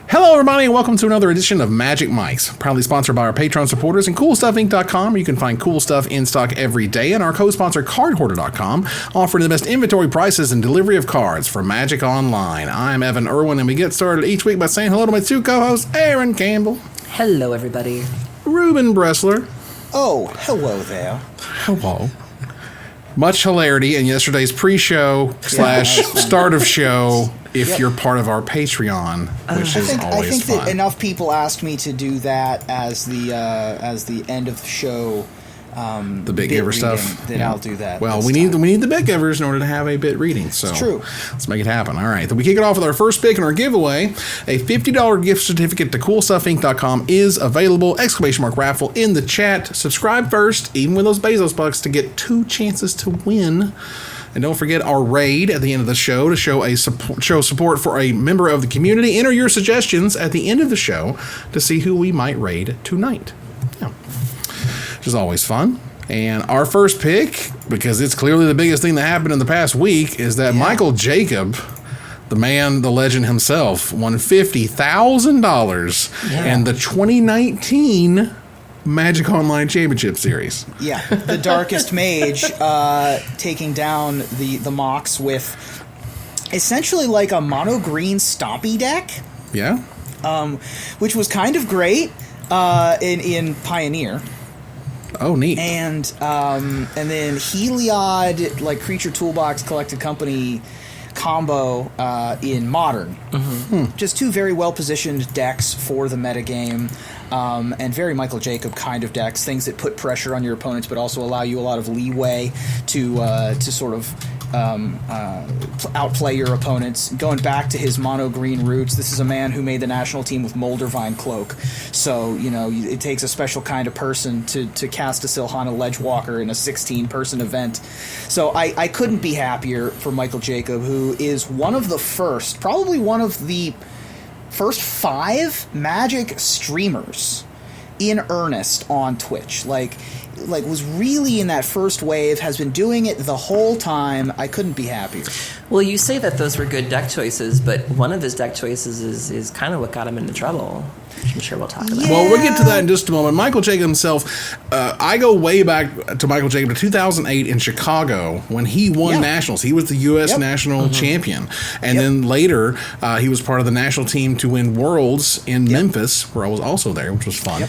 Hello, everybody, and welcome to another edition of Magic MOCS, proudly sponsored by our Patreon supporters and CoolStuffInc.com, where you can find cool stuff in stock every day, and our co-sponsor CardHoarder.com, offering the best inventory prices and delivery of cards for Magic Online. I'm Evan Irwin, and we get started each week by saying hello to my two co-hosts, Aaron Campbell. Hello, everybody. Ruben Bressler. Oh, hello there. Hello. Much hilarity in yesterday's pre-show / start of show if you're part of our Patreon, which is always fun. I think that enough people asked me to do that as the end of the show. The bit giver stuff. Then I'll do that. Well, we need the bit givers in order to have a bit reading. So it's true. Let's make it happen. All right. Then we kick it off with our first pick in our giveaway. A $50 gift certificate to CoolStuffInc.com is available! !Raffle in the chat. Subscribe first, even with those Bezos bucks, to get 2 chances to win. And don't forget our raid at the end of the show to show support for a member of the community. Enter your suggestions at the end of the show to see who we might raid tonight. Yeah. Which is always fun. And our first pick, because it's clearly the biggest thing that happened in the past week, is that Michael Jacob, the man, the legend himself, won $50,000 in the 2019 Magic Online Championship Series. Yeah, the Darkest Mage taking down the MOCS with essentially like a mono green stompy deck. Yeah. Which was kind of great in Pioneer. Oh, neat. And then Heliod, like Creature Toolbox Collected Company combo in Modern. Mm-hmm. Just 2 very well-positioned decks for the metagame. And very Michael Jacob kind of decks, things that put pressure on your opponents but also allow you a lot of leeway to sort of outplay your opponents. Going back to his mono green roots, this is a man who made the national team with Moldervine Cloak, so it takes a special kind of person to cast a Silhana Ledgewalker in a 16-person event. So I couldn't be happier for Michael Jacob, who is probably one of the first 5 Magic streamers in earnest on Twitch. Like was really in that first wave, has been doing it the whole time. I couldn't be happier. Well, you say that those were good deck choices, but one of his deck choices is kind of what got him into trouble. I'm sure we'll talk about it. Well, we'll get to that in just a moment. Michael Jacob himself, I go way back to Michael Jacob to 2008 in Chicago when he won nationals. He was the U.S. national champion. And then later, he was part of the national team to win Worlds in Memphis, where I was also there, which was fun.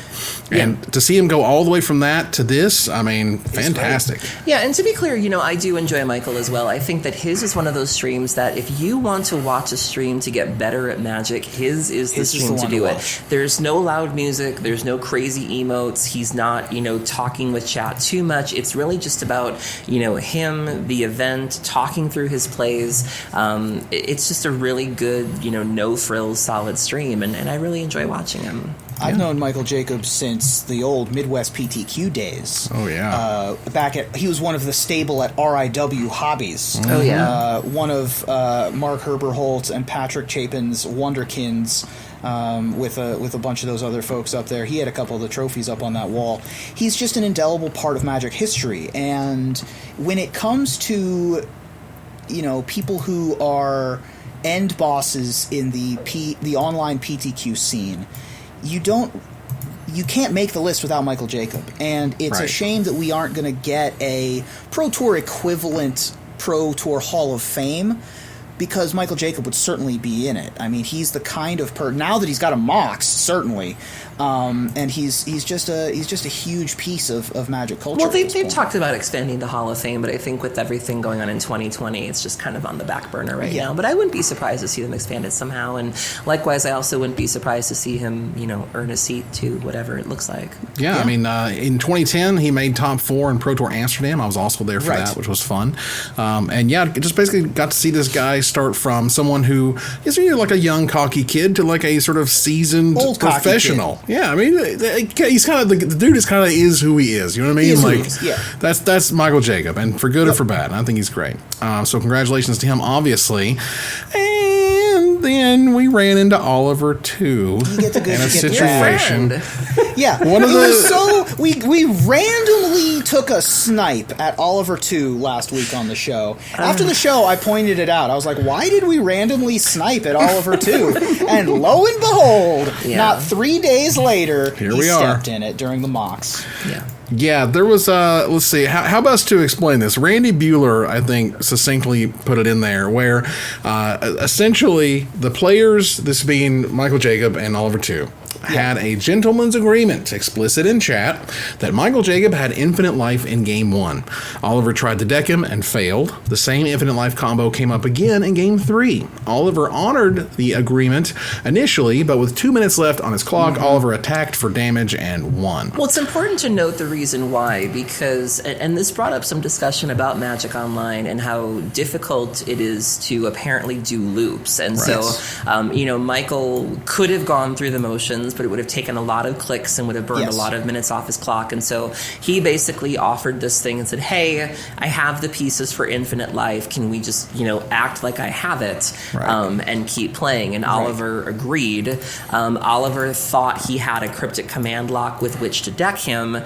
And to see him go all the way from that to this, I mean, fantastic. Yeah, and to be clear, I do enjoy Michael as well. I think that his is one of those streams that if you want to watch a stream to get better at Magic, his is the stream to do it. There's no loud music. There's no crazy emotes. He's not, talking with chat too much. It's really just about, him, the event, talking through his plays. It's just a really good, no frills, solid stream, and I really enjoy watching him. I've known Michael Jacobs since the old Midwest PTQ days. Oh, yeah. He was one of the stable at RIW Hobbies. Oh, yeah. One of Mark Herberholt and Patrick Chapin's Wonderkins, with a bunch of those other folks up there. He had a couple of the trophies up on that wall. He's just an indelible part of Magic history. And when it comes to, people who are end bosses in the online PTQ scene, you can't make the list without Michael Jacob, and it's a shame that we aren't going to get a Pro Tour equivalent Pro Tour Hall of Fame, because Michael Jacob would certainly be in it. I mean, he's the kind of now that he's got a MOCS, certainly, and he's just a huge piece of Magic culture. Well, they've talked about expanding the Hall of Fame, but I think with everything going on in 2020, it's just kind of on the back burner right now. But I wouldn't be surprised to see them expand it somehow, and likewise, I also wouldn't be surprised to see him, earn a seat to whatever it looks like. Yeah. I mean, in 2010, he made top 4 in Pro Tour Amsterdam. I was also there for that, which was fun. And just basically got to see this guy start from someone who is like a young cocky kid to like a sort of seasoned old professional. Yeah, I mean, he's kind of the dude is who he is. You know what I mean? That's Michael Jacob, and for good or for bad. I think he's great. So congratulations to him, obviously. And then we ran into Oliver too in a situation. Yeah, we randomly took a snipe at Oliver 2 last week on the show. After the show, I pointed it out. I was like, why did we randomly snipe at Oliver 2? And lo and behold, not 3 days later, he stepped in it during the MOCS. Yeah, there was, let's see, how best to explain this? Randy Bueller, I think, succinctly put it in there, where essentially the players, this being Michael Jacob and Oliver 2, had a gentleman's agreement, explicit in chat, that Michael Jacob had infinite life in Game 1. Oliver tried to deck him and failed. The same infinite life combo came up again in Game 3. Oliver honored the agreement initially, but with 2 minutes left on his clock, Oliver attacked for damage and won. Well, it's important to note the reason why, because, and this brought up some discussion about Magic Online and how difficult it is to apparently do loops. And so, Michael could have gone through the motions, but it would have taken a lot of clicks and would have burned a lot of minutes off his clock. And so he basically offered this thing and said, hey, I have the pieces for infinite life. Can we just, act like I have it and keep playing? And Oliver agreed. Oliver thought he had a cryptic command lock with which to deck him,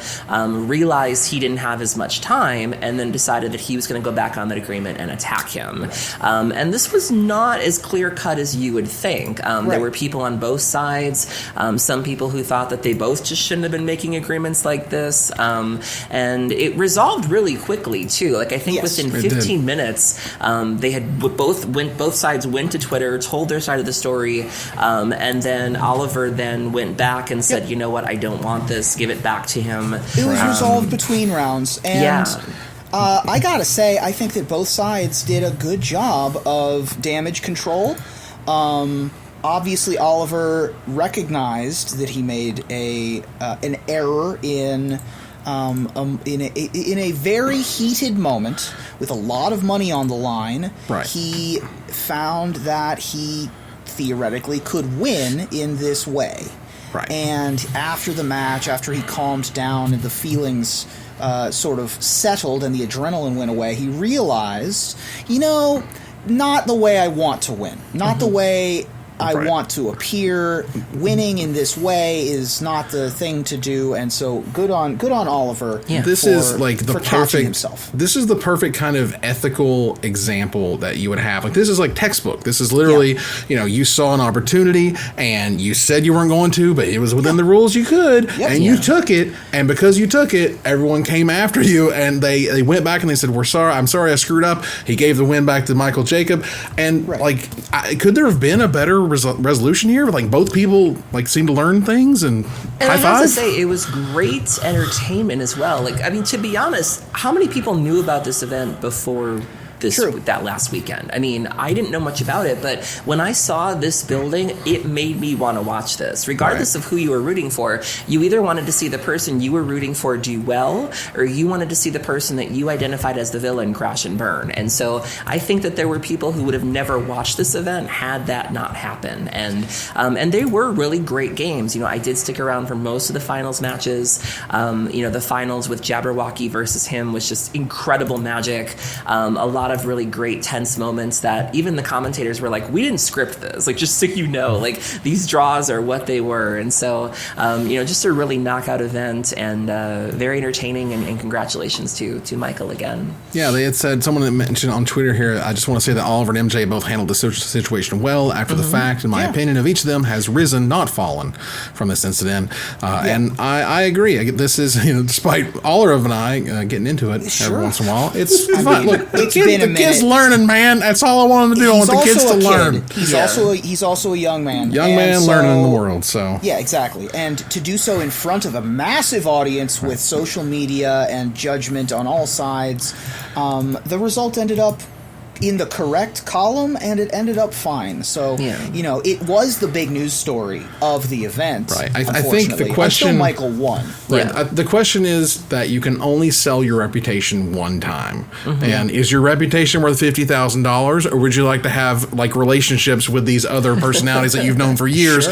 realized he didn't have as much time, and then decided that he was going to go back on that agreement and attack him. And this was not as clear-cut as you would think. There were people on both sides. Some people who thought that they both just shouldn't have been making agreements like this. And it resolved really quickly, too. Like, I think within 15 minutes, they had both sides went to Twitter, told their side of the story, and then Oliver then went back and said, you know what, I don't want this, give it back to him. It was resolved between rounds, and I gotta say, I think that both sides did a good job of damage control. Obviously, Oliver recognized that he made an error in a very heated moment with a lot of money on the line. He found that he theoretically could win in this way. And after the match, after he calmed down and the feelings sort of settled and the adrenaline went away, he realized, not the way I want to win. Not the way I want to appear. Winning in this way is not the thing to do, and so good on Oliver. This is like the perfect. This is the perfect kind of ethical example that you would have. Like, this is like textbook. This is literally, you saw an opportunity and you said you weren't going to, but it was within the rules you could, and you took it. And because you took it, everyone came after you, and they went back and they said, "We're sorry. I'm sorry, I screwed up." He gave the win back to Michael Jacob, and could there have been a better resolution here? Like, both people seem to learn things and high five. I have to say, it was great entertainment as well. Like, I mean, to be honest, how many people knew about this event before that last weekend? I mean, I didn't know much about it, but when I saw this building, it made me want to watch this. Regardless of who you were rooting for, you either wanted to see the person you were rooting for do well, or you wanted to see the person that you identified as the villain crash and burn. And so I think that there were people who would have never watched this event had that not happen. And they were really great games. I did stick around for most of the finals matches. The finals with Jabberwocky versus him was just incredible magic. A lot of really great tense moments that even the commentators were like, we didn't script this, just so these draws are what they were. And so just a really knockout event, and very entertaining, and congratulations to Michael again. They had said, someone that mentioned on Twitter here, I just want to say that Oliver and MJ both handled the situation well after the fact. In my opinion, of each of them has risen, not fallen, from this incident. And I agree. This is, despite Oliver and I getting into it every once in a while, it's fun. Look, the kid's learning, man. That's all I want him to do. I want the kids to learn. He's also a young man. Young man learning in the world. So exactly. And to do so in front of a massive audience with social media and judgment on all sides, the result ended up in the correct column, and it ended up fine. So, it was the big news story of the event. I think the question... Until Michael won. The question is that you can only sell your reputation one time. And is your reputation worth $50,000, or would you like to have, relationships with these other personalities that you've known for years?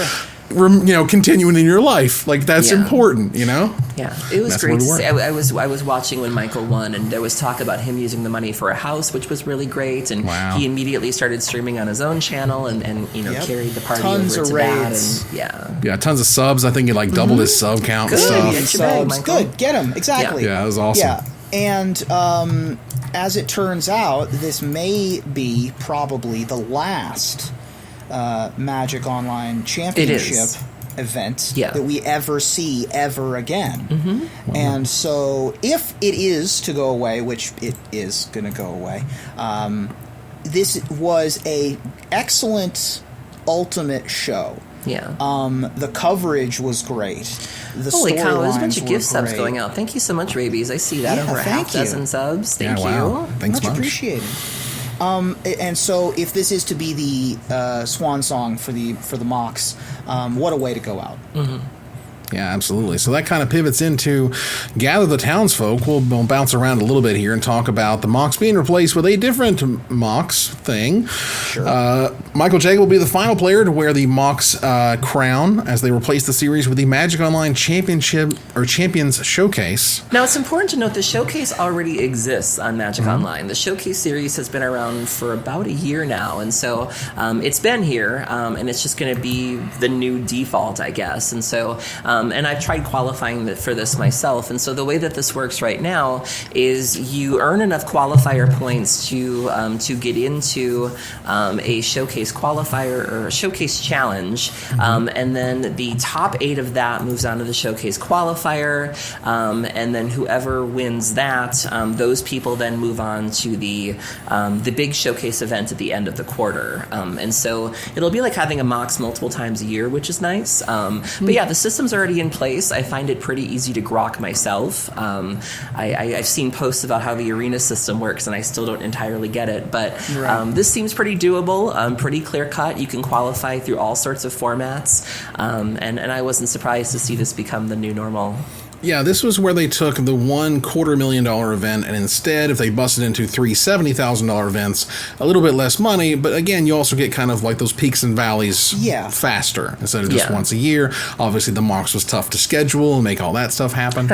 continuing in your life. Like, that's important, Yeah, it was great to see. I was watching when Michael won, and there was talk about him using the money for a house, which was really great. And he immediately started streaming on his own channel, and carried the party tons over of to raids. that. And tons of subs. I think he like doubled his sub count and stuff. Subs. Good, get him exactly. Yeah, that was awesome. Yeah, and as it turns out, this may be probably the last Magic Online Championship event that we ever see ever again. Mm-hmm. And so if it is to go away, which it is going to go away, this was a excellent ultimate show. Yeah. The coverage was great. The Holy cow, there's a bunch storylines of gift were subs great. going out. Thank you so much, Rabies. I see that over a half dozen subs. Thank you. Thanks much appreciated. And so if this is to be the swan song for the MOCS, what a way to go out. Mm-hmm. Yeah, absolutely. So that kind of pivots into Gather the Townsfolk. We'll bounce around a little bit here and talk about the MOCS being replaced with a different MOCS thing. Sure. Michael J. will be the final player to wear the MOCS crown as they replace the series with the Magic Online Championship or Champions Showcase. Now, it's important to note the Showcase already exists on Magic Online. The Showcase series has been around for about a year now, and so it's been here, and it's just going to be the new default, I guess. And so... and I've tried qualifying for this myself. And so the way that this works right now is you earn enough qualifier points to get into a showcase qualifier or a showcase challenge. And then the top 8 of that moves on to the showcase qualifier. And then whoever wins that, those people then move on to the big showcase event at the end of the quarter. And so it'll be like having a MOCS multiple times a year, which is nice. But yeah, the system's already in place. I find it pretty easy to grok myself. I've seen posts about how the arena system works, and I still don't entirely get it. But this seems pretty doable, pretty clear cut. You can qualify through all sorts of formats, and I wasn't surprised to see this become the new normal. Yeah, this was where they took the $250,000 event, and instead, if they busted into three $70,000 events, a little bit less money, but again, you also get kind of like those peaks and valleys faster instead of just once a year. Obviously, the MOCS was tough to schedule and make all that stuff happen.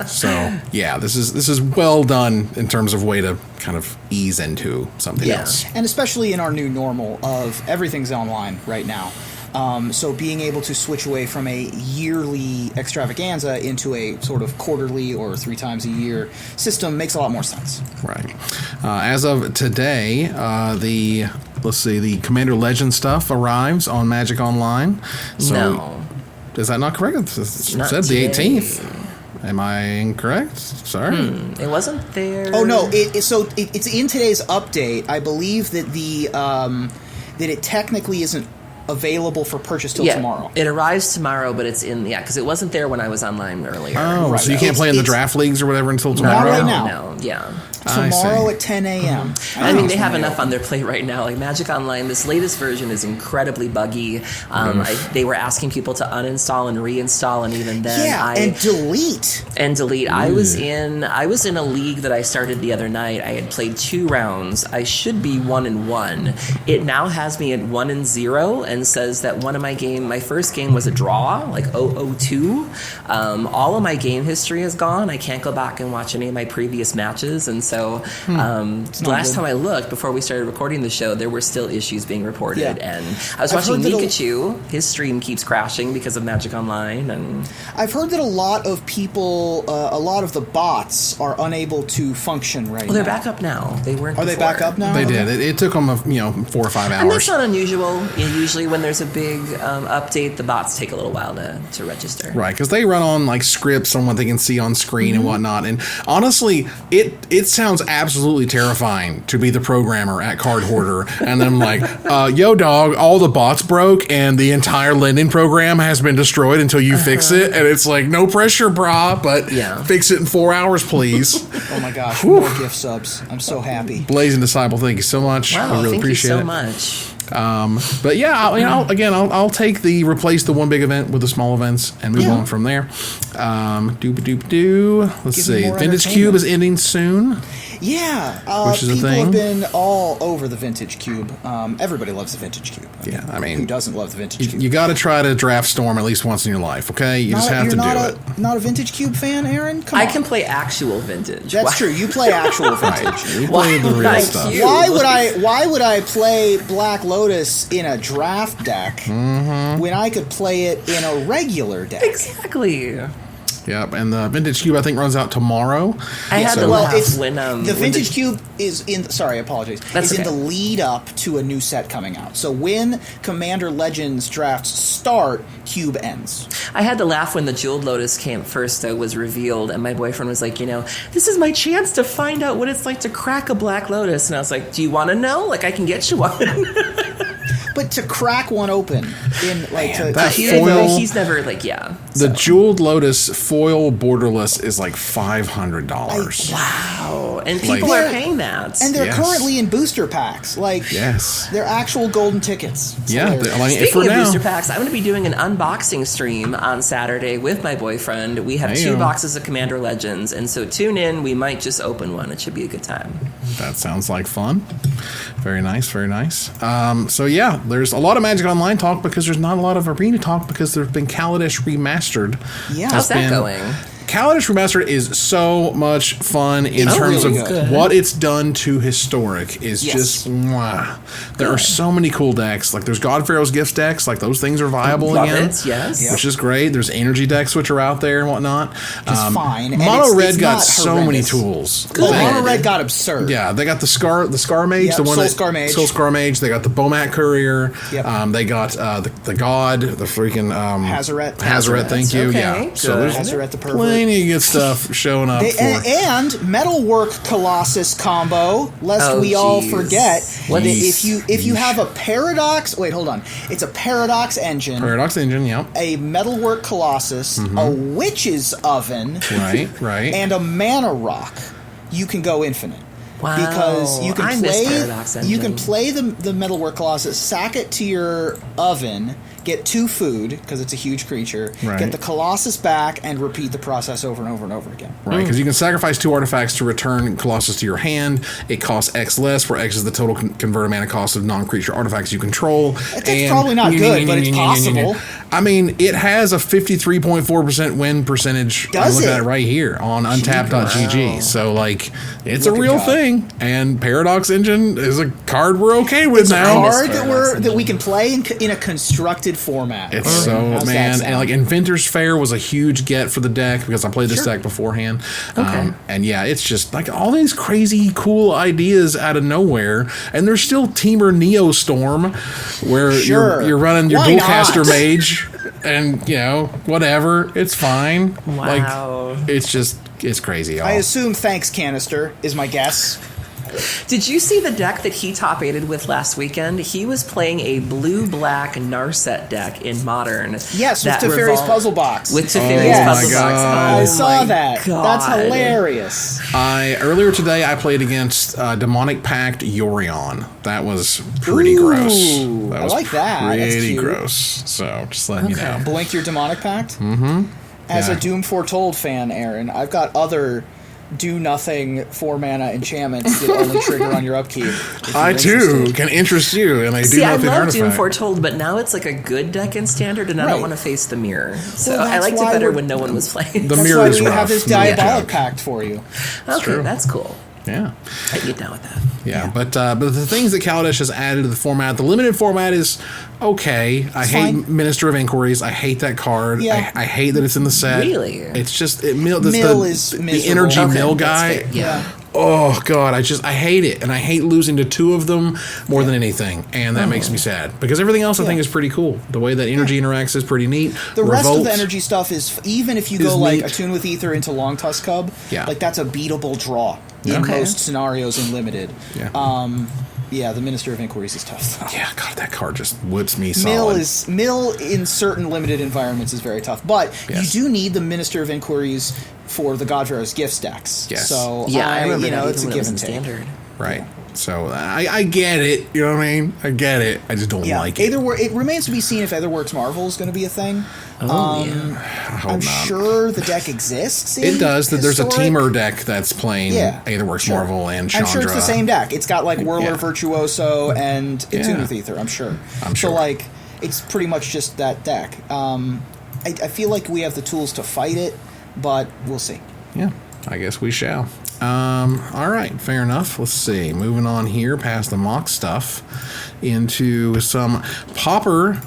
So, yeah, this is well done in terms of way to kind of ease into something else. And especially in our new normal of everything's online right now. So being able to switch away from a yearly extravaganza into a sort of quarterly or 3 times a year system makes a lot more sense. Right. As of today, the Commander Legend stuff arrives on Magic Online. So, no. Is that not correct? It said the 18th. Am I incorrect? Sorry. It wasn't there. Oh, no. It's in today's update. I believe that that it technically isn't available for purchase till tomorrow. It arrives tomorrow, but it's in because it wasn't there when I was online earlier. Oh, so you can't play in the draft leagues or whatever until tomorrow? Not right now. No, yeah. Tomorrow at 10 a.m. I mean, they have enough on their plate right now. Like Magic Online, this latest version is incredibly buggy. They were asking people to uninstall and reinstall, and even then, and delete. I was in a league that I started the other night. I had played 2 rounds. I should be 1-1. It now has me at 1-0 and says that my first game was a draw, like 0-2. All of my game history is gone. I can't go back and watch any of my previous matches, and so last time I looked, before we started recording the show, there were still issues being reported. And I was watching Pikachu. His stream keeps crashing because of Magic Online. And I've heard that a lot of people, a lot of the bots are unable to function right now. They're back up now. They weren't Are before. they back up now? They did. It took them 4 or 5 hours. And that's not unusual. Usually when there's a big update, the bots take a little while to register. Right, because they run on like scripts on what they can see on screen and whatnot. And honestly, it sounds absolutely terrifying to be the programmer at Card Hoarder. And then I'm like, yo dog, all the bots broke and the entire lending program has been destroyed until you fix it. And it's like, no pressure, brah, but fix it in 4 hours, please. Oh my gosh, more gift subs. I'm so happy. Blazing Disciple, thank you so much. Wow, I really appreciate it. Thank you so much. But yeah, I'll take replace the one big event with the small events and move on from there. Let's see. Vintage Cube is ending soon. Yeah, which is people a thing. have been all over the Vintage Cube. Everybody loves the Vintage Cube. I mean, who doesn't love the Vintage Cube? You got to try to draft Storm at least once in your life, okay? You just have to do it. Not a Vintage Cube fan, Aaron? Come on. I can play actual Vintage. That's true. You play actual Vintage. You play the real stuff. Why would I play Black Lotus in a draft deck when I could play it in a regular deck? Exactly. Yep, and the Vintage Cube I think runs out tomorrow. I had to laugh when the Vintage Cube is in. Sorry, apologies. That's in okay. the lead up to a new set coming out. So when Commander Legends drafts start, Cube ends. I had to laugh when the Jeweled Lotus camp first was revealed, and my boyfriend was like, this is my chance to find out what it's like to crack a Black Lotus. And I was like, do you want to know? Like, I can get you one. But to crack one open in like he's never The Jeweled Lotus foil borderless is like $500. Wow, and people are paying that, and they're currently in booster packs. They're actual golden tickets. Speaking of booster packs, I'm going to be doing an unboxing stream on Saturday with my boyfriend. We have 2 boxes of Commander Legends, and so tune in. We might just open one. It should be a good time. That sounds like fun. Very nice, very nice. So yeah, there's a lot of Magic Online talk because there's not a lot of Arena talk because there's been Kaladesh Remastered. Yeah, how's that going? Kaladesh Remastered is so much fun in terms of what it's done to Historic is just mwah. There are so many cool decks. Like there's God Pharaoh's Gifts decks, like those things are viable again. Which is great. There's energy decks which are out there and whatnot. It's fine. Mono Red got so many tools. Mono Red got absurd. Yeah, they got the Scar Mage, the one Soul Scar Mage. They got the Bomat Courier. They got the God, the freaking Hazaret. Thank you. Okay, yeah. So there's Hazaret the Pervert. Plenty of good stuff showing up and Metalwork Colossus combo, lest we all forget that if you have a Paradox, it's a Paradox Engine, a Metalwork Colossus, a Witch's Oven, right, and a Mana Rock, you can go infinite. Wow, because you can play the Metalwork Colossus, sack it to your oven, get 2 food because it's a huge creature, get the Colossus back, and repeat the process over and over and over again. Right, because you can sacrifice 2 artifacts to return Colossus to your hand. It costs X less, where X is the total converted mana cost of non-creature artifacts you control. That's probably not good, but it's possible. I mean, it has a 53.4% win percentage. I'm looking at it right here on untapped.gg. So, it's a real thing. And Paradox Engine is a card we're okay with now. It's a card that we can play in a constructed format. It's and Inventor's Fair was a huge get for the deck because I played this deck beforehand. And it's just all these crazy cool ideas out of nowhere, and there's still Teamer Neostorm where you're running your Dualcaster Mage and whatever, it's fine. Wow. It's crazy, y'all. I assume Thanks Canister is my guess. Did you see the deck that he top-8'd with last weekend? He was playing a blue-black Narset deck in Modern. Yes, with Teferi's Puzzle Box. With Teferi's Puzzle Box. I saw that. God. That's hilarious. Earlier today, I played against Demonic Pact Yorion. That was pretty gross. I like that. Pretty gross. So, just letting you know. Blink your Demonic Pact? Mm-hmm. As a Doom Foretold fan, Aaron, I've got other do-nothing 4-mana enchantments that only trigger on your upkeep. I, too, can interest you in a do-nothing I love artifact. Doom Foretold, but now it's like a good deck in Standard, and I don't want to face the mirror. So I liked it better when no one was playing. The mirror is rough. That's why we have this Diabolic Pact for you. Okay, that's cool. Yeah. I can get down with that. Yeah. But the things that Kaladesh has added to the format, the limited format is okay. I hate Minister of Inquiries. I hate that card. Yeah. I hate that it's in the set. Really? It's just is the energy mill guy. Yeah. Oh God, I hate it, and I hate losing to 2 of them more than anything, and that makes me sad because everything else I think is pretty cool. The way that energy interacts is pretty neat. The rest of the energy stuff is, even if you go Attune with Ether into Long Tusk Cub, that's a beatable draw in most scenarios in Limited. The Minister of Inquiries is tough. Yeah, God, that card just whips me solid. Mill in certain limited environments is very tough, but you do need the Minister of Inquiries for the God Pharaoh's Gifts decks. Yes. So I remember that it's a give and take. Standard. Right. So I get it. You know what I mean? I get it. I just don't like it. It remains to be seen if Etherworks Marvel is going to be a thing. I'm not. sure the deck exists. It does. There's a teamer deck that's playing Aetherworks Marvel and Chandra. I'm sure it's the same deck. It's got like Whirler, Virtuoso, and Intuitive Ether. I'm sure. So like, it's pretty much just that deck. I feel like we have the tools to fight it, but we'll see. Yeah, I guess we shall. All right, fair enough. Let's see. Moving on here past the mock stuff into some Pauper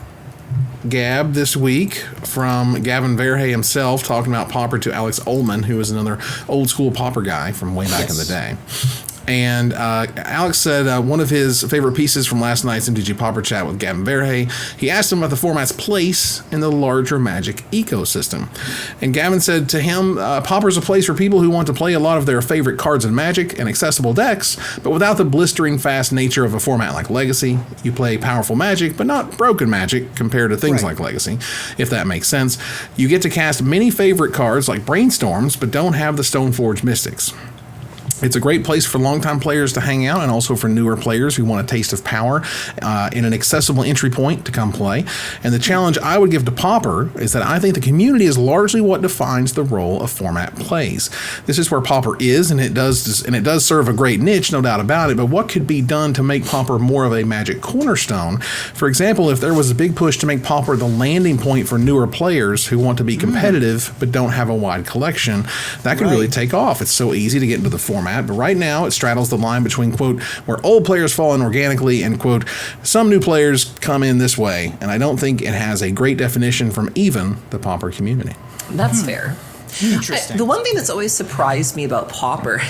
gab this week from Gavin Verhey himself, talking about Pauper to Alex Ullman, who is another old school Pauper guy from way back in the day. And Alex said one of his favorite pieces from last night's MTG Pauper chat with Gavin Verhey, he asked him about the format's place in the larger Magic ecosystem. And Gavin said to him, Pauper's a place for people who want to play a lot of their favorite cards in Magic and accessible decks, but without the blistering fast nature of a format like Legacy. You play powerful Magic, but not broken Magic compared to things like Legacy, if that makes sense. You get to cast many favorite cards like Brainstorms, but don't have the Stoneforge Mystics. It's a great place for longtime players to hang out and also for newer players who want a taste of power in an accessible entry point to come play. And the challenge I would give to Pauper is that I think the community is largely what defines the role a format plays. This is where Pauper is, and it does serve a great niche, no doubt about it, but what could be done to make Pauper more of a Magic cornerstone? For example, if there was a big push to make Pauper the landing point for newer players who want to be competitive but don't have a wide collection, that could really take off. It's so easy to get into the format. But right now, it straddles the line between, quote, where old players fall in organically and, quote, some new players come in this way. And I don't think it has a great definition from even the Pauper community. That's fair. Interesting. The one thing that's always surprised me about Pauper,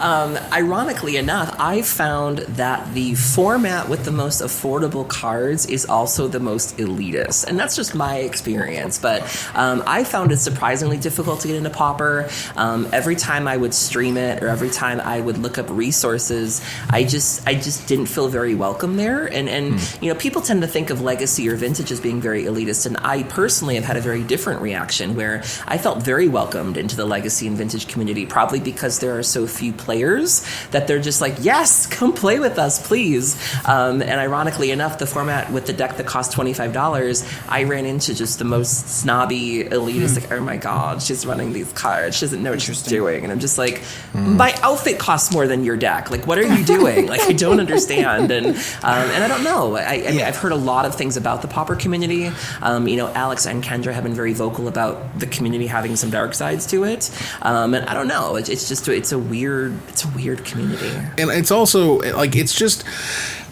ironically enough, I found that the format with the most affordable cards is also the most elitist. And that's just my experience. But I found it surprisingly difficult to get into Pauper. Every time I would stream it or every time I would look up resources, I just didn't feel very welcome there. And you know, people tend to think of Legacy or Vintage as being very elitist. And I personally have had a very different reaction where I felt very welcomed into the Legacy and Vintage community, probably because there are so few players that they're just like, yes, come play with us, please. And ironically enough, the format with the deck that cost $25, I ran into just the most snobby elitist, like, oh my God, she's running these cards. She doesn't know what she's doing. And I'm just like, my outfit costs more than your deck. Like, what are you doing? Like, I don't understand. And I don't know. I mean, I've heard a lot of things about the Pauper community. You know, Alex and Kendra have been very vocal about the community having some dark sides to it. And I don't know. It's a weird community. And it's also like, it's just,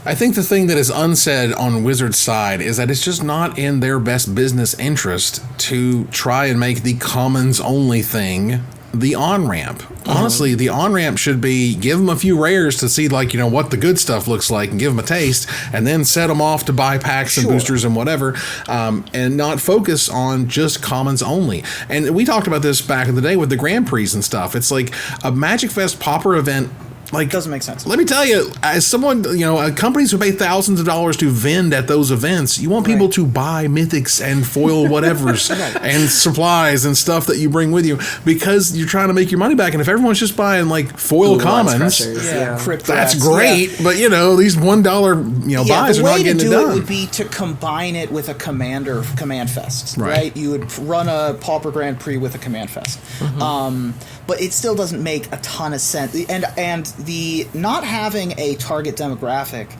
I think the thing that is unsaid on Wizards' side is that it's just not in their best business interest to try and make the commons only thing the on-ramp. Honestly, the on-ramp should be give them a few rares to see, like, you know, what the good stuff looks like and give them a taste, and then set them off to buy packs and boosters and whatever, and not focus on just commons only. And we talked about this back in the day with the Grand Prix and stuff. It's like a Magic Fest Pauper event. Like, doesn't make sense. Let me tell you, as someone, you know, companies who pay thousands of dollars to vend at those events, you want people to buy mythics and foil whatevers and supplies and stuff that you bring with you, because you're trying to make your money back. And if everyone's just buying like foil commons, that's great. But you know, these $1 buys are not getting it done. The way to do it would be to combine it with a command fest, right? You would run a Pauper Grand Prix with a command fest. But it still doesn't make a ton of sense. And the not having a target demographic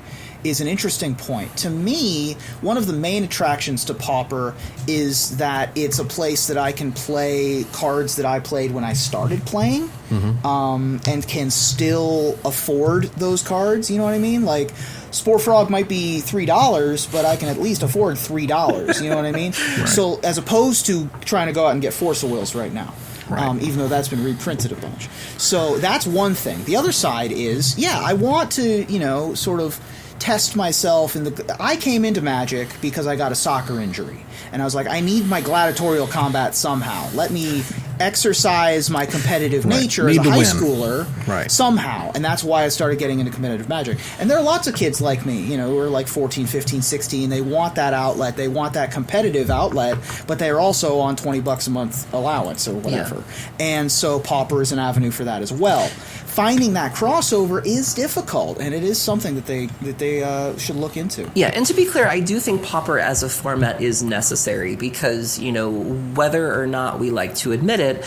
is an interesting point. To me, one of the main attractions to Pauper is that it's a place that I can play cards that I played when I started playing, and can still afford those cards. You know what I mean? Like, Spore Frog might be $3, but I can at least afford $3. You know what I mean? So as opposed to trying to go out and get Force of Wills right now. Even though that's been reprinted a bunch. So that's one thing. The other side is, I want to, you know, sort of test myself. I came into Magic because I got a soccer injury. And I was like, I need my gladiatorial combat somehow. Let me exercise my competitive nature Need as a to high win. schooler somehow. And that's why I started getting into competitive Magic. And there are lots of kids like me, who are like 14, 15, 16. They want that outlet. They want that competitive outlet, but they're also on $20 a month allowance or whatever. Yeah. And so Pauper is an avenue for that as well. Finding that crossover is difficult, and it is something that they should look into. Yeah, and to be clear, I do think Pauper as a format is necessary because, whether or not we like to admit it,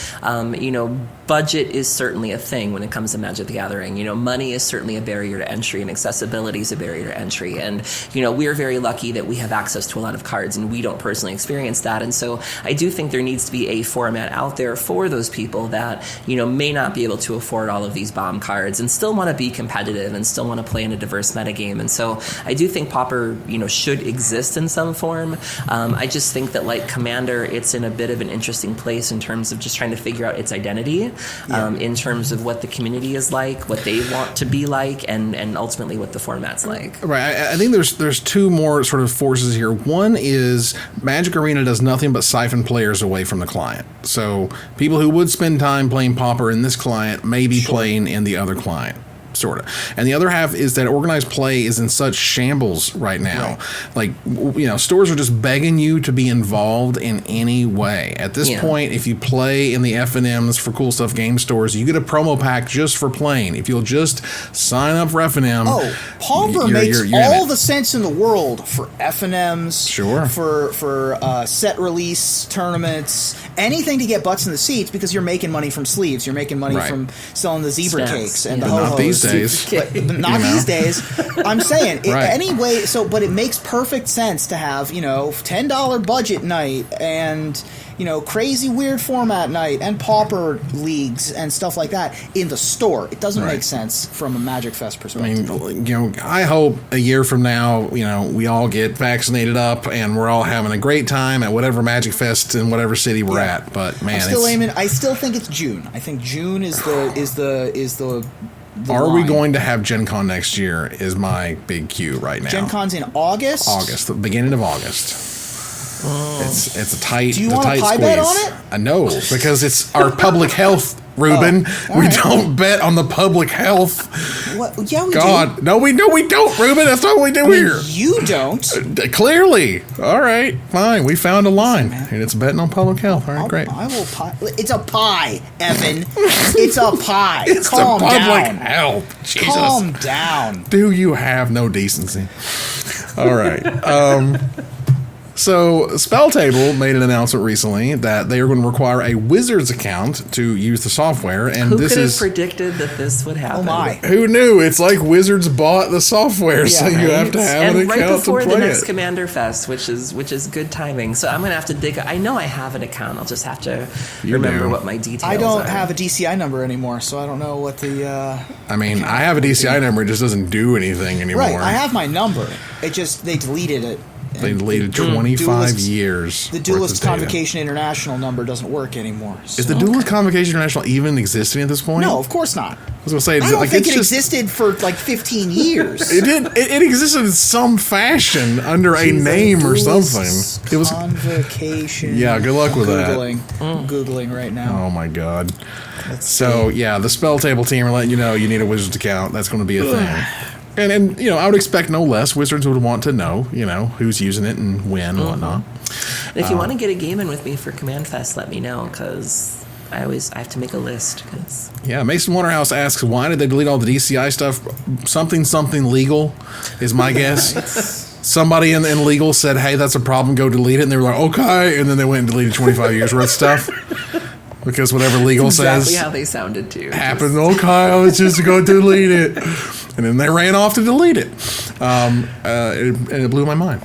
budget is certainly a thing when it comes to Magic the Gathering. Money is certainly a barrier to entry, and accessibility is a barrier to entry. And, we're very lucky that we have access to a lot of cards, and we don't personally experience that. And so I do think there needs to be a format out there for those people that, may not be able to afford all of these bomb cards and still want to be competitive and still want to play in a diverse metagame. And so I do think Pauper, should exist in some form. I just think that, like Commander, it's in a bit of an interesting place in terms of just trying to figure out its identity, in terms of what the community is like, what they want to be like, and ultimately what the format's like. Right. I think there's two more sort of forces here. One is Magic Arena does nothing but siphon players away from the client. So people who would spend time playing Pauper in this client may be playing in the other client. Sort of. And the other half is that organized play is in such shambles right now. Like, stores are just begging you to be involved in any way. At this point, if you play in the F&Ms for Cool Stuff game stores, you get a promo pack just for playing. If you'll just sign up for F&M. Pauper makes all the sense in the world for F&Ms. Sure. For set release tournaments, anything to get butts in the seats, because you're making money from sleeves. You're making money from selling the zebra cakes and the ho-hos. These days. But not these days. I'm saying anyway. But it makes perfect sense to have $10 budget night and crazy weird format night and Pauper leagues and stuff like that in the store. It doesn't make sense from a Magic Fest perspective. I mean, I hope a year from now, we all get vaccinated up and we're all having a great time at whatever Magic Fest in whatever city we're at. But man, I still think it's June. I think June is the Are we going to have Gen Con next year is my big cue right now. Gen Con's in August? August, the beginning of August. It's a tight squeeze. Do you want a pie bet on it? No, because it's our public health, Ruben. We don't bet on the public health. What? Yeah, we do. No, we don't, Ruben. That's not what we do here. You don't. Clearly. All right, fine. We found a line, and it's betting on public health. All right, great. I will pie. It's a pie, Evan. It's a pie. It's Calm the public down. health. Jesus. Calm down. Do you have no decency? All right. So, Spelltable made an announcement recently that they are going to require a Wizards account to use the software, and who could have predicted that this would happen? Oh my! Who knew? It's like Wizards bought the software, so you have to have an account to play it. And right before the next Commander Fest, which is good timing. So I'm going to have to dig. I know I have an account. I'll just have to remember what my details are. I don't have a DCI number anymore, so I don't know what the. I mean, I have a DCI number. It just doesn't do anything anymore. Right. I have my number. It just they deleted it. They deleted 25 years. The Duelist Convocation International number doesn't work anymore. So. Is the Duelist Convocation International even existing at this point? No, of course not. I was going to say, I don't think it existed for like 15 years. It did. It existed in some fashion under a name or something. It was Convocation. Yeah, good luck with that. I'm Googling right now. Oh my God. The Spelltable team are letting you know you need a Wizards account. That's going to be a thing. And I would expect no less. Wizards would want to know, who's using it and when and whatnot. And if you want to get a game in with me for Command Fest, let me know, because I have to make a list. Yeah, Mason Waterhouse asks, why did they delete all the DCI stuff? Something legal is my guess. Somebody in legal said, hey, that's a problem, go delete it. And they were like, okay. And then they went and deleted 25 years worth of stuff. Because whatever legal says. Exactly how they sounded too. Happened. Okay, I was just going to delete it. And then they ran off to delete it. And it blew my mind.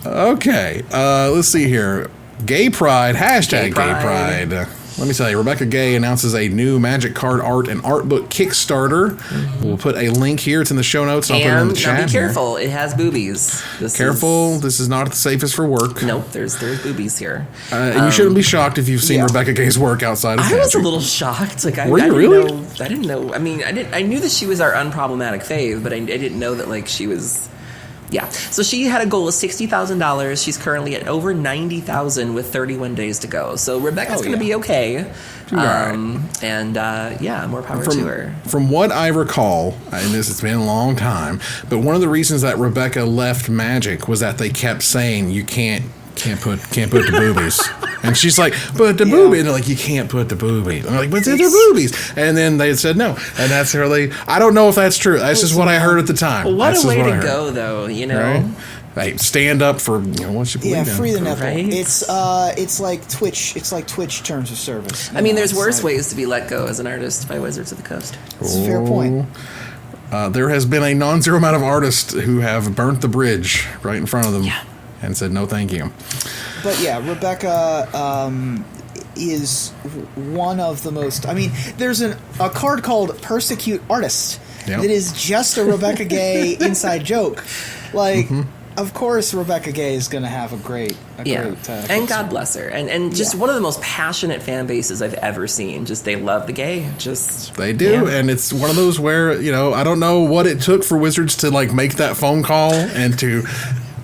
Okay, let's see here. Gay Pride, hashtag Gay Pride. Let me tell you, Rebecca Gay announces a new Magic card art and art book Kickstarter. We'll put a link here. It's in the show notes. I'll put it in the chat. Now be careful. It has boobies. This is not the safest for work. Nope, there's boobies here. And you shouldn't be shocked if you've seen Rebecca Gay's work outside of Magic. I was a little shocked. Were you really? I didn't know. I mean, I knew that she was our unproblematic fave, but I didn't know that she was Yeah. So she had a goal of $60,000. She's currently at over $90,000 with 31 days to go. So Rebecca's going to be okay. More power to her. From what I recall, and it's been a long time, but one of the reasons that Rebecca left Magic was that they kept saying you can't put the boobies. And she's like, but the boobies. And they're like, you can't put the boobies. I'm like, but they're boobies. And then they said no. And that's really, I don't know if that's true. That's just what I heard at the time. Well, what a way to go, though, you know? Right? Hey, stand up for what you believe in. Free the nipple. Right? It's like Twitch. It's like Twitch terms of service. I mean, there's worse ways to be let go as an artist by Wizards of the Coast. It's a fair point. There has been a non-zero amount of artists who have burnt the bridge right in front of them and said no thank you. But yeah, Rebecca is one of the most... I mean, there's a card called Persecute Artist that is just a Rebecca Gay inside joke. Like... Of course, Rebecca Gay is going to have a great and God bless her, and just one of the most passionate fan bases I've ever seen. Just they love the gay, they do, and it's one of those where I don't know what it took for Wizards to like make that phone call and to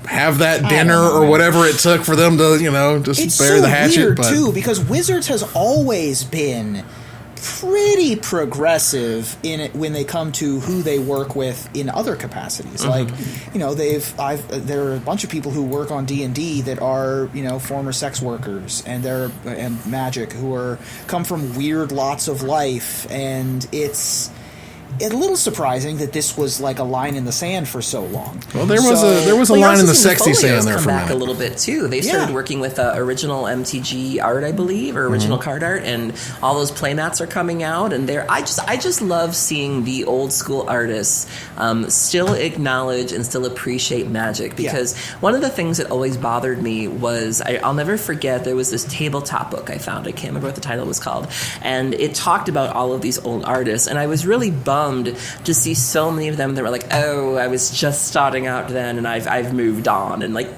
have that dinner or whatever it took for them to just bury the hatchet. Weird too, because Wizards has always been pretty progressive in it when they come to who they work with in other capacities. Like, there are a bunch of people who work on D&D that are, former sex workers and Magic who come from weird lots of life, and it's a little surprising that this was like a line in the sand for so long. Well, there was a line in the sexy sand there for a little bit too. They started working with original MTG art, I believe, or original card art, and all those playmats are coming out. And I just love seeing the old school artists still acknowledge and still appreciate Magic, because one of the things that always bothered me was I'll never forget, there was this tabletop book I found. I can't remember what the title was called, and it talked about all of these old artists, and I was really bummed to see so many of them that were like, oh, I was just starting out then and I've moved on, and like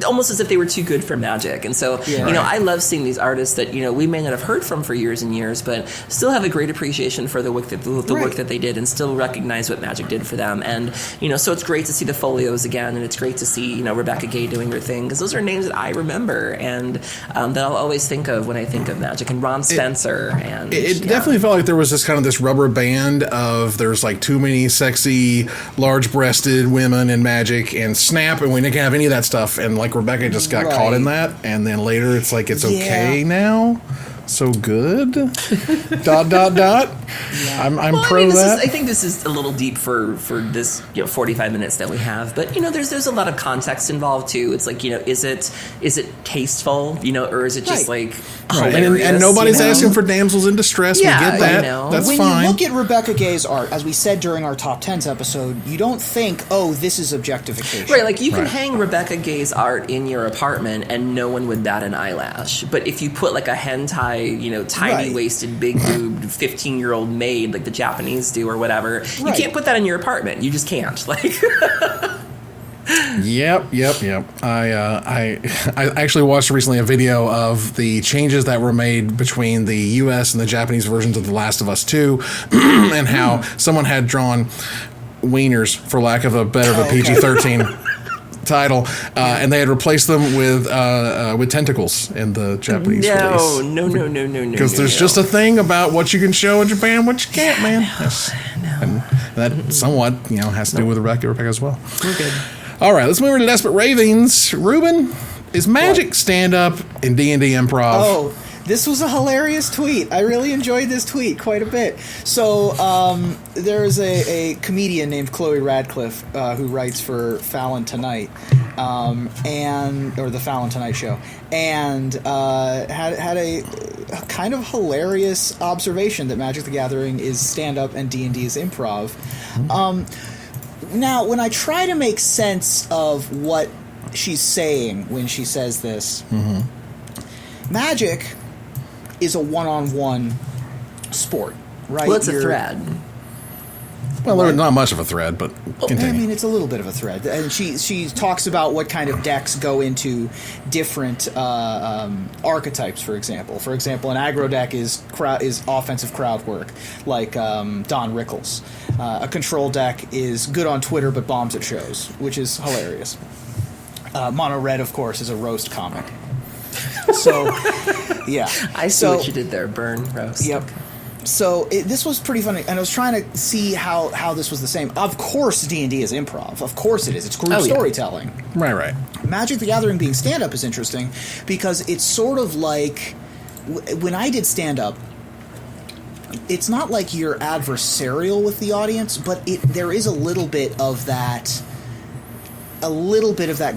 almost as if they were too good for Magic. And so I love seeing these artists that we may not have heard from for years and years, but still have a great appreciation for the work that they did, and still recognize what Magic did for them. And so it's great to see the folios again, and it's great to see Rebecca Gay doing her thing, because those are names that I remember and that I'll always think of when I think of Magic. And Ron Spencer. It definitely felt like there was this rubber band of there's like too many sexy, large-breasted women in Magic and Snap, and we didn't have any of that stuff. And like Rebecca just got caught in that, and then later it's like it's okay now. So good. ... I'm pro that. I think this is a little deep for this 45 minutes that we have, but there's a lot of context involved too. It's like is it tasteful, or is it just like hilarious? And nobody's asking for damsels in distress. We get that. That's when fine. You look at Rebecca Gay's art, as we said during our top 10s episode, you don't think, oh, this is objectification. Right, like you can hang Rebecca Gay's art in your apartment and no one would bat an eyelash. But if you put like a hentai, tiny-waisted, big-boobed, 15-year-old maid like the Japanese do or whatever, you can't put that in your apartment. You just can't. Like... Yep. I actually watched recently a video of the changes that were made between the U.S. and the Japanese versions of The Last of Us 2, and how someone had drawn wieners, for lack of a PG-13 title, and they had replaced them with tentacles in the Japanese release. No. Because there's just a thing about what you can show in Japan and what you can't, man. And that somewhat, has to do with Rebecca as well. We're good. All right, let's move over to Desperate Ravings. Ruben, is Magic stand-up in D&D Improv? Oh, this was a hilarious tweet. I really enjoyed this tweet quite a bit. So there's a comedian named Chloe Radcliffe who writes for Fallon Tonight, or the Fallon Tonight Show, and had a kind of hilarious observation that Magic the Gathering is stand-up and D&D is improv. Now, when I try to make sense of what she's saying when she says this, Magic is a one-on-one sport, right? Well, it's a thread. Well, there's not much of a thread, but continue. I mean, it's a little bit of a thread. And she talks about what kind of decks go into different archetypes, for example. For example, an aggro deck is offensive crowd work, like Don Rickles. A control deck is good on Twitter but bombs at shows, which is hilarious. Mono Red, of course, is a roast comic. So, yeah. I see what you did there. Burn, roast. Yep. Okay. So this was pretty funny, and I was trying to see how this was the same. Of course, D&D is improv. Of course it is. It's group storytelling. Right. Magic the Gathering being stand-up is interesting because it's sort of like when I did stand-up, it's not like you're adversarial with the audience, but there is a little bit of that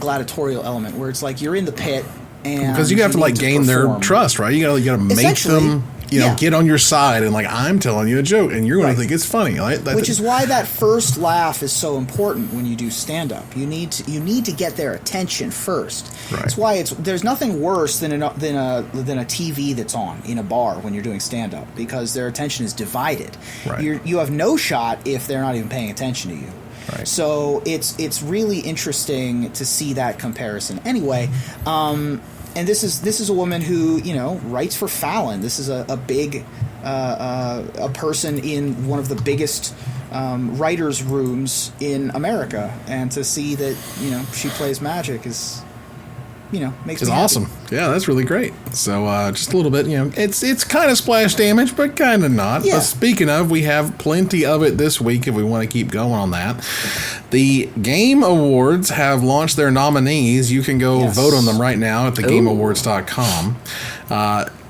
gladiatorial element where it's like you're in the pit. Because you have to gain their trust, right? You gotta make them, get on your side, and I'm telling you a joke, and you're gonna think it's funny, right? Which is why that first laugh is so important when you do stand up. You need to get their attention first. Right. That's why there's nothing worse than a TV that's on in a bar when you're doing stand up because their attention is divided. Right. You have no shot if they're not even paying attention to you. Right. So it's really interesting to see that comparison. Anyway, and this is a woman who writes for Fallon. This is a big a person in one of the biggest writers' rooms in America, and to see that she plays Magic is makes me happy. Awesome. Yeah, that's really great. So just a little bit, it's kind of splash damage, but kind of not. Yeah. But speaking of, we have plenty of it this week if we want to keep going on that. The Game Awards have launched their nominees. You can go vote on them right now at thegameawards.com.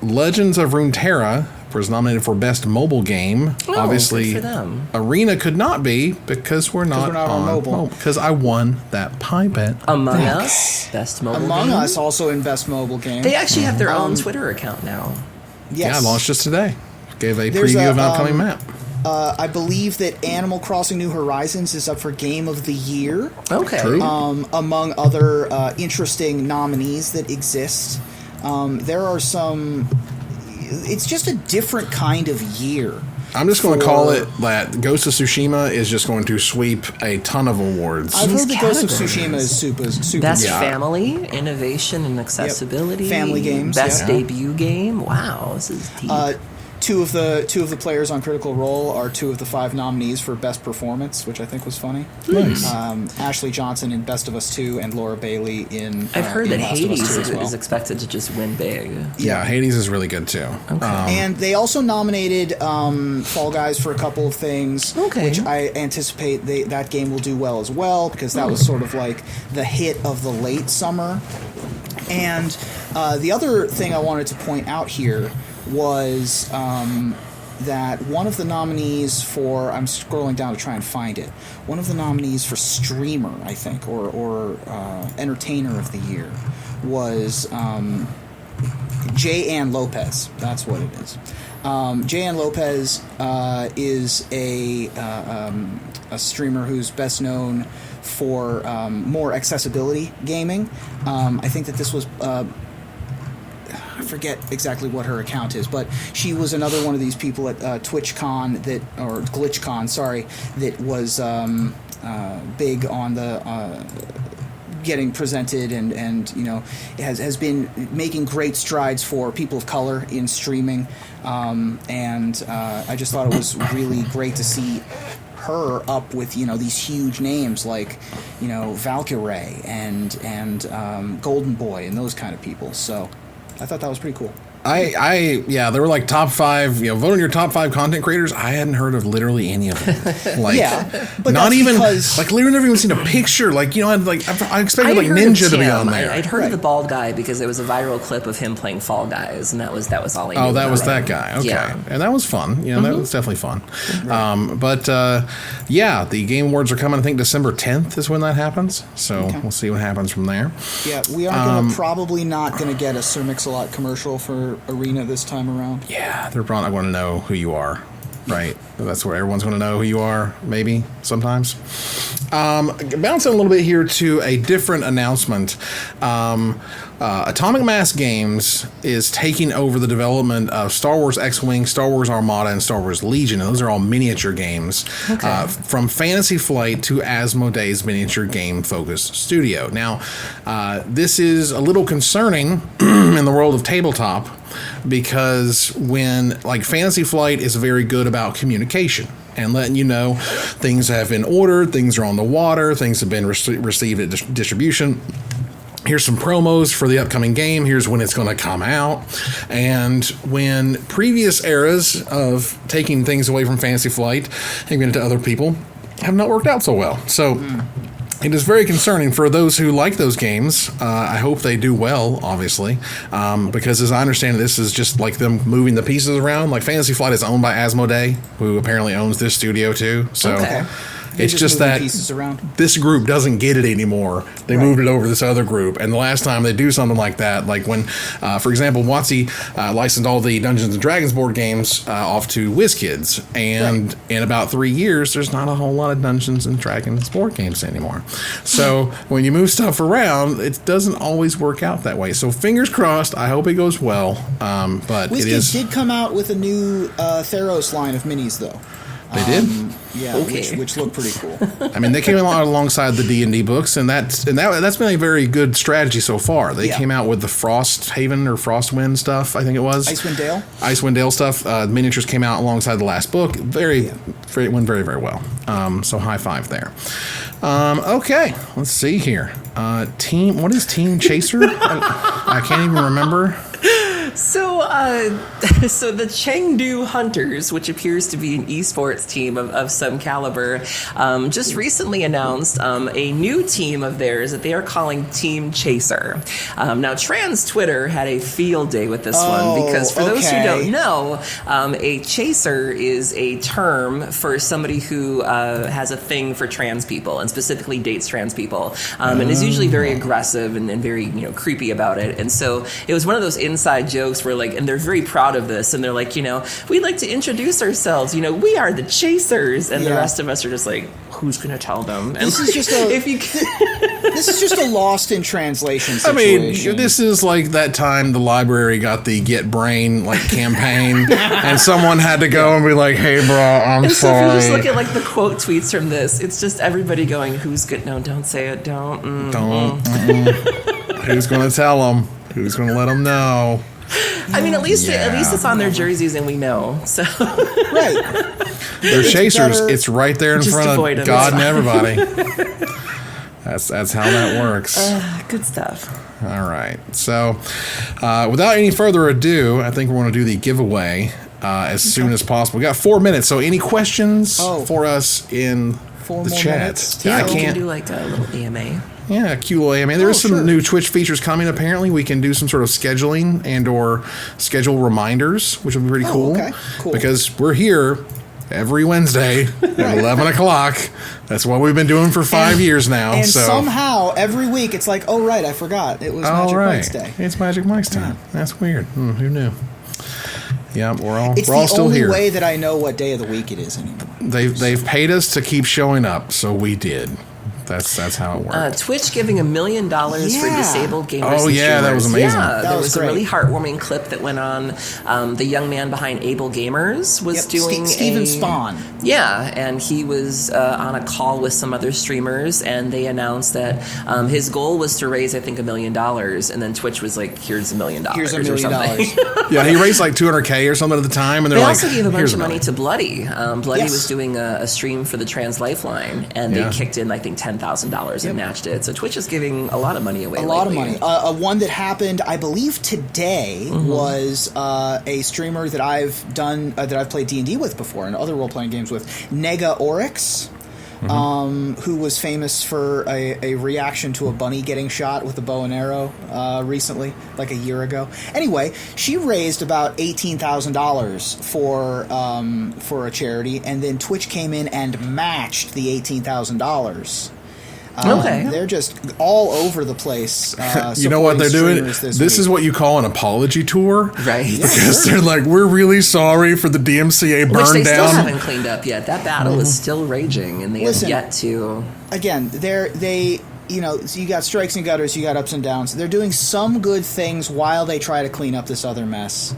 Legends of Runeterra was nominated for Best Mobile Game. Obviously, good for them. Arena could not be because we're not on mobile. Because I won that pie bet. Among Us, Best Mobile Game. Among Us also in Best Mobile Game. They actually have their own Twitter account now. Yes. Yeah, I launched just today. Gave a preview of an upcoming map. I believe that Animal Crossing New Horizons is up for Game of the Year. Okay. True. Among other interesting nominees that exist. There are some... It's just a different kind of year. I'm just going to call it that Ghost of Tsushima is just going to sweep a ton of awards. I've heard that Ghost of Tsushima is super Best family, innovation, and accessibility. Yep. Family games. Best debut game. Wow, this is deep. Two of the players on Critical Role are two of the 5 nominees for Best Performance, which I think was funny. Nice. Ashley Johnson in Best of Us 2 and Laura Bailey in I've heard that Last of Us 2 Hades is expected to just win big. Yeah, Hades is really good too. Okay. And they also nominated Fall Guys for a couple of things, which I anticipate that game will do well as well, because that was sort of like the hit of the late summer. And the other thing I wanted to point out here was that one of the nominees for... I'm scrolling down to try and find it. One of the nominees for Streamer, I think, or Entertainer of the Year was J. Ann Lopez. That's what it is. J. Ann Lopez is a streamer who's best known for more accessibility gaming. I think that this was... I forget exactly what her account is, but she was another one of these people at TwitchCon or GlitchCon, that was big on the getting presented and has been making great strides for people of color in streaming, and I just thought it was really great to see her up with these huge names like Valkyrae and Golden Boy and those kind of people. So I thought that was pretty cool. There were like top 5, vote on your top 5 content creators. I hadn't heard of literally any of them. But not even because, literally never even seen a picture. I expected Ninja to be on there. I'd heard of the bald guy because there was a viral clip of him playing Fall Guys, and that was all I knew. Oh, that was that guy. Okay, yeah. And that was fun. That was definitely fun. Right. The Game Awards are coming. I think December 10th is when that happens. So we'll see what happens from there. Yeah, we are probably not going to get a Sir Mix-a-Lot commercial for Arena this time around. Yeah, they're probably not going to know who you are, right? That's where everyone's going to know who you are, maybe, sometimes. Bouncing a little bit here to a different announcement. Atomic Mass Games is taking over the development of Star Wars X-Wing, Star Wars Armada, and Star Wars Legion. And those are all miniature games. From Fantasy Flight to Asmodee's miniature game-focused studio. Now, this is a little concerning in the world of tabletop because Fantasy Flight is very good about communication and letting you know things have been ordered, things are on the water, things have been received at distribution. Here's some promos for the upcoming game. Here's when it's going to come out. And when previous eras of taking things away from Fantasy Flight and giving it to other people have not worked out so well. So it is very concerning for those who like those games. I hope they do well, obviously, because as I understand it, this is just like them moving the pieces around. Like Fantasy Flight is owned by Asmodee, who apparently owns this studio too. So it's just that this group doesn't get it anymore. They moved it over to this other group. And the last time they do something like that, like when, for example, WotC licensed all the Dungeons & Dragons board games off to WizKids. And in about 3 years, there's not a whole lot of Dungeons & Dragons board games anymore. So when you move stuff around, it doesn't always work out that way. So fingers crossed. I hope it goes well. But WizKids did come out with a new Theros line of minis, though. They did? Yeah, which looked pretty cool. I mean, they came alongside the D&D books, and that's been a very good strategy so far. They came out with the Frosthaven or Frostwind stuff, I think it was. Icewind Dale stuff. Miniatures came out alongside the last book. It went very, very well. So high five there. Okay, let's see here. What is Team Chaser? I can't even remember. So the Chengdu Hunters, which appears to be an esports team of some caliber, just recently announced a new team of theirs that they are calling Team Chaser. Now, Trans Twitter had a field day with this one because for those who don't know, a chaser is a term for somebody who has a thing for trans people and specifically dates trans people, and is usually very aggressive and very creepy about it. And so it was one of those inside jokes where and they're very proud of this, and they're like, we'd like to introduce ourselves. We are the Chasers, and the rest of us are just like, who's going to tell them? And this is just this is just a lost in translation situation. I mean, this is like that time the library got the Get Brain campaign, and someone had to go and be like, "Hey, bro, I'm sorry." So if you just look at the quote tweets from this, it's just everybody going, "Who's good? No, don't say it. Don't. Who's going to tell them? Who's going to let them know?" I mean, at least it's on their jerseys and we know. So they're Chasers. It's right there in front of God and everybody. That's how that works. Good stuff. All right. So, without any further ado, I think we're going to do the giveaway as soon as possible. We got 4 minutes. So, any questions for us in the chat? Yeah, we can do a little AMA. Yeah, a cute little AMA. There is some new Twitch features coming. Apparently, we can do some sort of scheduling and/or schedule reminders, which would be pretty cool. Okay, cool. Because we're here every Wednesday at 11 o'clock. That's what we've been doing for 5 years now. And somehow, every week, it's like, oh, right, I forgot. It was Magic Mike's Day. It's Magic Mike's time. Yeah. That's weird. Who knew? Yeah, we're all still here. It's the only way that I know what day of the week it is anymore. They've paid us to keep showing up, so we did. That's how it works. Twitch giving $1 million for disabled gamers. Oh, yeah, that was amazing. Yeah, there was a really heartwarming clip that went on. The young man behind Able Gamers was doing Steven Spawn. Yeah, and he was on a call with some other streamers, and they announced that his goal was to raise, I think, $1 million, and then Twitch was like, here's $1 million. Here's $1 million. Yeah, he raised like $200K or something at the time, and they also gave a bunch of money to Bloody. Bloody was doing a stream for the Trans Lifeline, and they kicked in, I think, $10,000 and matched it. So Twitch is giving a lot of money away. A lot of money. One that happened, I believe, today was a streamer that I've done that I've played D&D with before and other role playing games with, Nega Oryx. Who was famous for a reaction to a bunny getting shot with a bow and arrow recently, like a year ago. Anyway, she raised about $18,000 for a charity, and then Twitch came in and matched the $18,000. They're just all over the place. You know what they're doing? This is what you call an apology tour. Right. Because they're like, we're really sorry for the DMCA burn down. Which they still haven't cleaned up yet. That battle is still raging, and they have yet to... Again, so you got strikes and gutters, you got ups and downs. They're doing some good things while they try to clean up this other mess.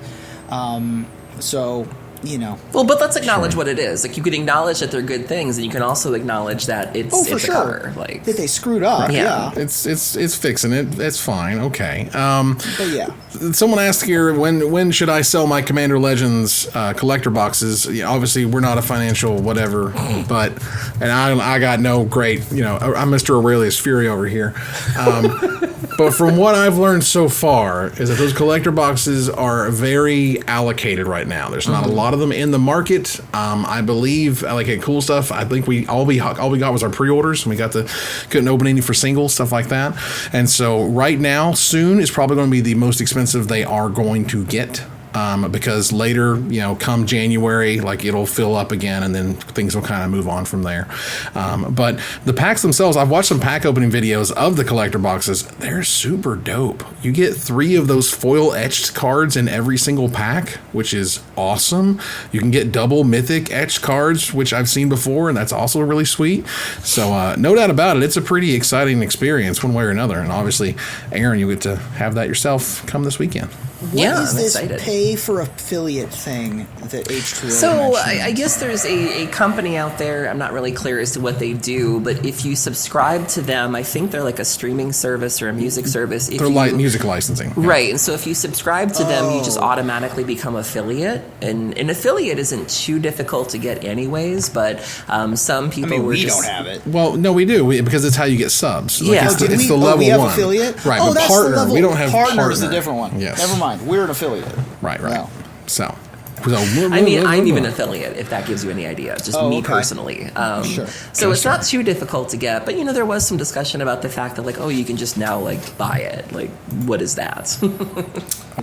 Well, but let's acknowledge what it is. Like, you can acknowledge that they're good things, and you can also acknowledge that it's a cover. Like, that they screwed up. Yeah. It's fixing it. It's fine. Okay. But yeah. Someone asked here, when should I sell my Commander Legends collector boxes? Obviously, we're not a financial whatever, and I got no great, I'm Mr. Aurelius Fury over here. But from what I've learned so far is that those collector boxes are very allocated right now. There's not a lot of them in the market. I believe, cool stuff. I think all we got was our pre-orders, and we couldn't open any for singles, stuff like that. And so right now, soon is probably going to be the most expensive they are going to get. Because later, come January, it'll fill up again, and then things will kind of move on from there. But the packs themselves, I've watched some pack opening videos of the collector boxes. They're super dope. You get 3 of those foil etched cards in every single pack, which is awesome. You can get double mythic etched cards, which I've seen before, and that's also really sweet. So no doubt about it, it's a pretty exciting experience one way or another. And obviously, Aaron, you'll get to have that yourself come this weekend. What is this pay for affiliate thing that H2O So mentioned? I guess there's a company out there. I'm not really clear as to what they do, but if you subscribe to them, I think they're like a streaming service or a music service. They're like music licensing. Right. And so if you subscribe to them, you just automatically become affiliate. And an affiliate isn't too difficult to get anyways, but some people we don't have it. Well, no, we do, because it's how you get subs. Yeah. It's the level we have 1. affiliate? Right, but but partner, partner, we don't have partner. is a different one. Yes. Never mind. We're an affiliate. Right. No. So I'm even an affiliate, if that gives you any idea. Just me personally. Sure. So it's not too difficult to get, but there was some discussion about the fact that you can just now buy it. What is that?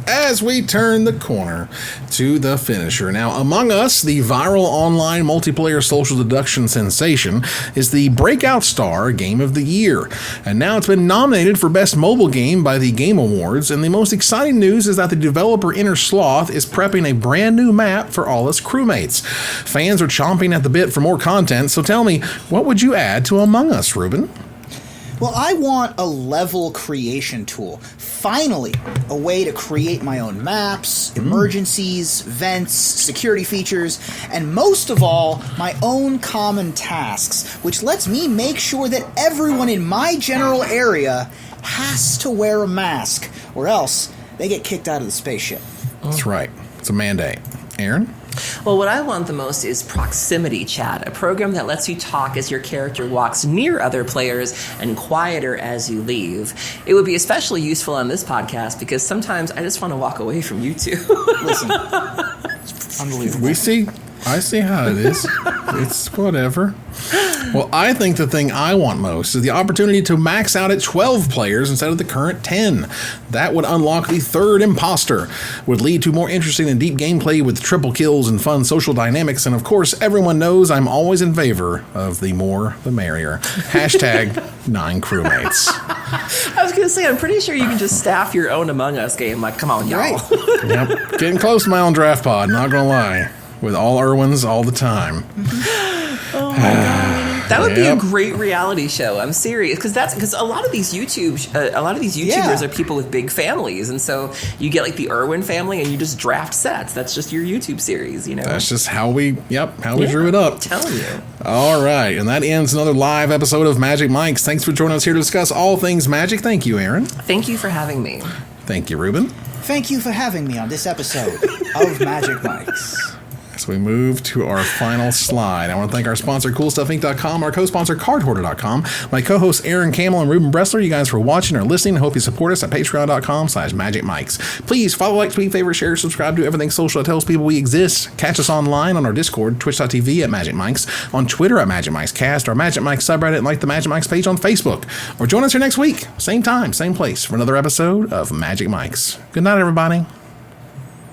As we turn the corner to the finisher. Now, Among Us, the viral online multiplayer social deduction sensation, is the breakout star game of the year. And now it's been nominated for Best Mobile Game by the Game Awards. And the most exciting news is that the developer Inner Sloth is prepping a brand new map for all its crewmates. Fans are chomping at the bit for more content, so tell me, what would you add to Among Us, Ruben? Well, I want a level creation tool. Finally, a way to create my own maps, emergencies, vents, security features, and most of all, my own common tasks, which lets me make sure that everyone in my general area has to wear a mask, or else they get kicked out of the spaceship. That's right. It's a mandate. Aaron? Well, what I want the most is proximity chat, a program that lets you talk as your character walks near other players and quieter as you leave. It would be especially useful on this podcast because sometimes I just want to walk away from you two. Listen, it's unbelievable. I see how it is. It's whatever. Well, I think the thing I want most is the opportunity to max out at 12 players instead of the current 10. That would unlock the third imposter, would lead to more interesting and deep gameplay with triple kills and fun social dynamics, and of course, everyone knows I'm always in favor of the more the merrier. Hashtag 9 crewmates. I was going to say, I'm pretty sure you can just staff your own Among Us game. Come on, y'all. Right. Yep. Getting close to my own draft pod, not gonna lie. With all Irwins all the time. Oh my god, that would be a great reality show. I'm serious, because a lot of these YouTubers are people with big families, and so you get the Irwin family, and you just draft sets. That's just your YouTube series, That's just how we drew it up. I'm telling you. All right, and that ends another live episode of Magic Mics. Thanks for joining us here to discuss all things Magic. Thank you, Aaron. Thank you for having me. Thank you, Ruben. Thank you for having me on this episode of Magic Mics. As we move to our final slide, I want to thank our sponsor, CoolStuffInc.com, our co-sponsor, CardHoarder.com, my co-hosts, Aaron Camel and Ruben Bressler. You guys for watching or listening. I hope you support us at Patreon.com/MagicMics. Please follow, like, tweet, favorite, share, subscribe to everything social that tells people we exist. Catch us online on our Discord, twitch.tv at Magic Mics, on Twitter at Magic Mics Cast, our Magic Mics subreddit, and like the Magic Mics page on Facebook. Or join us here next week, same time, same place, for another episode of Magic Mics. Good night, everybody.